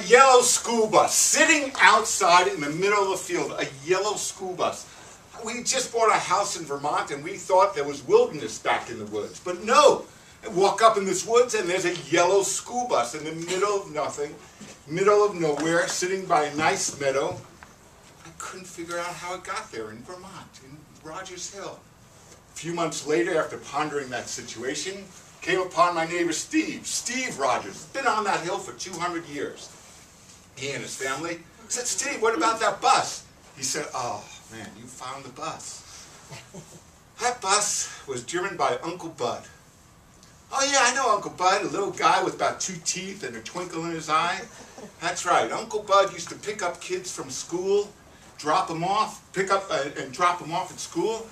yellow school bus sitting outside in the middle of the field. A yellow school bus. We just bought a house in Vermont and we thought there was wilderness back in the woods. But no, I walk up in this woods and there's a yellow school bus in the middle of nothing, middle of nowhere, sitting by a nice meadow. I couldn't figure out how it got there in Vermont, in Rogers Hill. A few months later, after pondering that situation, came upon my neighbor Steve. Steve Rogers, been on that hill for 200 years. He and his family said, "Steve, what about that bus?" He said, "Oh, man, you found the bus." That bus was driven by Uncle Bud. "Oh yeah, I know Uncle Bud, a little guy with about 2 teeth and a twinkle in his eye." That's right, Uncle Bud used to pick up kids from school, drop them off, pick up and drop them off at school,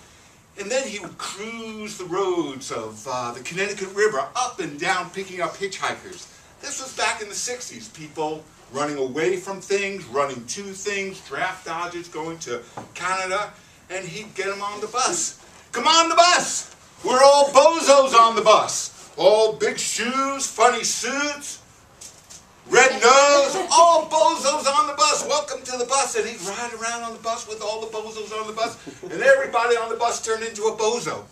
and then he would cruise the roads of the Connecticut River up and down picking up hitchhikers. This was back in the 60s, people running away from things, running to things, draft dodgers going to Canada, and he'd get them on the bus. "Come on the bus! We're all bozos on the bus. All big shoes, funny suits, red nose, all bozos on the bus. Welcome to the bus." And he'd ride around on the bus with all the bozos on the bus, and everybody on the bus turned into a bozo.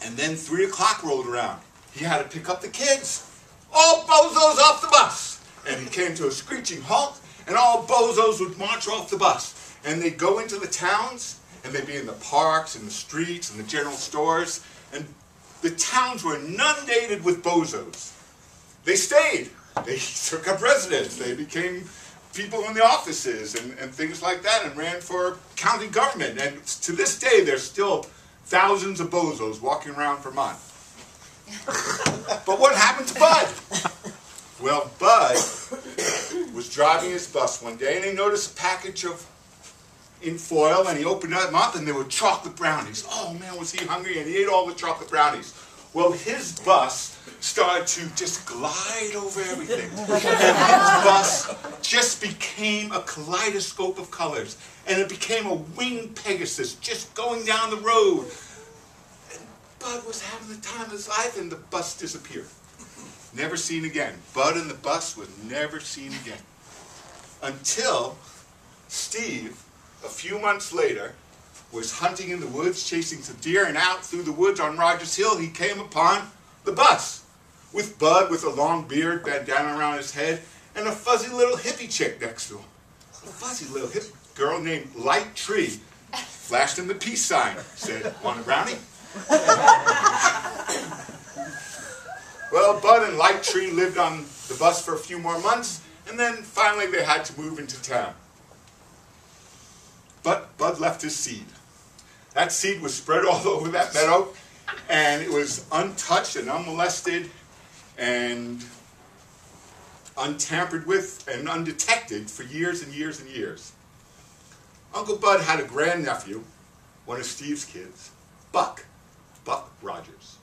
And then 3 o'clock rolled around. He had to pick up the kids. All bozos off the bus. And he came to a screeching halt, and all bozos would march off the bus. And they'd go into the towns, and they'd be in the parks and the streets and the general stores, and the towns were inundated with bozos. They stayed. They took up residence. They became people in the offices and things like that, and ran for county government. And to this day, there's still thousands of bozos walking around Vermont. But what happened to Bud? Well, Bud was driving his bus one day, and he noticed a package in foil, and he opened them up, and there were chocolate brownies. Oh man, was he hungry, and he ate all the chocolate brownies. Well, his bus started to just glide over everything. And his bus just became a kaleidoscope of colors, and it became a winged Pegasus just going down the road. And Bud was having the time of his life, and the bus disappeared. Never seen again. Bud and the bus was never seen again. Until Steve, a few months later, was hunting in the woods, chasing some deer, and out through the woods on Rogers Hill, he came upon the bus, with Bud with a long beard, bandana around his head, and a fuzzy little hippie chick next to him. A fuzzy little hippie girl named Light Tree flashed him the peace sign, said, "Want a brownie?" Well, Bud and Light Tree lived on the bus for a few more months, and then finally they had to move into town. But Bud left his seed. That seed was spread all over that meadow, and it was untouched and unmolested and untampered with and undetected for years and years and years. Uncle Bud had a grandnephew, one of Steve's kids, Buck Rogers.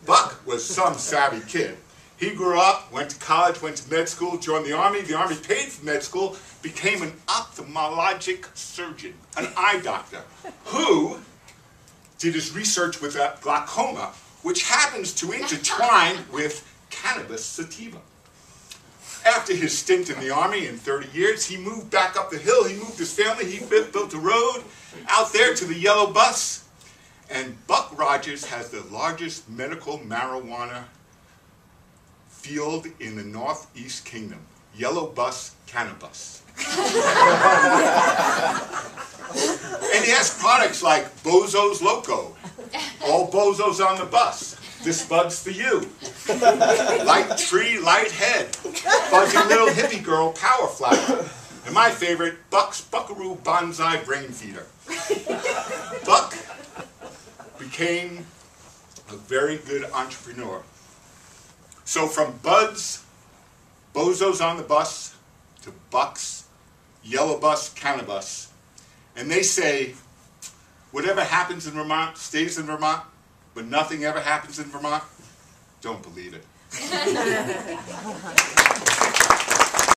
Buck was some savvy kid. He grew up, went to college, went to med school, joined the Army. The Army paid for med school, became an ophthalmologic surgeon, an eye doctor, who did his research with glaucoma, which happens to intertwine with cannabis sativa. After his stint in the Army in 30 years, he moved back up the hill. He moved his family. He built a road out there to the yellow bus. And Buck Rogers has the largest medical marijuana field in the Northeast Kingdom. Yellow bus cannabis. And he has products like Bozo's Loco. All bozos on the bus. This Bud's for you. Light Tree, Light Head. Fuzzy Little Hippie Girl, Power Flower. And my favorite, Buck's Buckaroo Bonsai Brain Feeder. Buck became a very good entrepreneur. So from Bud's Bozos on the Bus to Buck's Yellow Bus Cannabis, and they say, whatever happens in Vermont stays in Vermont, but nothing ever happens in Vermont, don't believe it.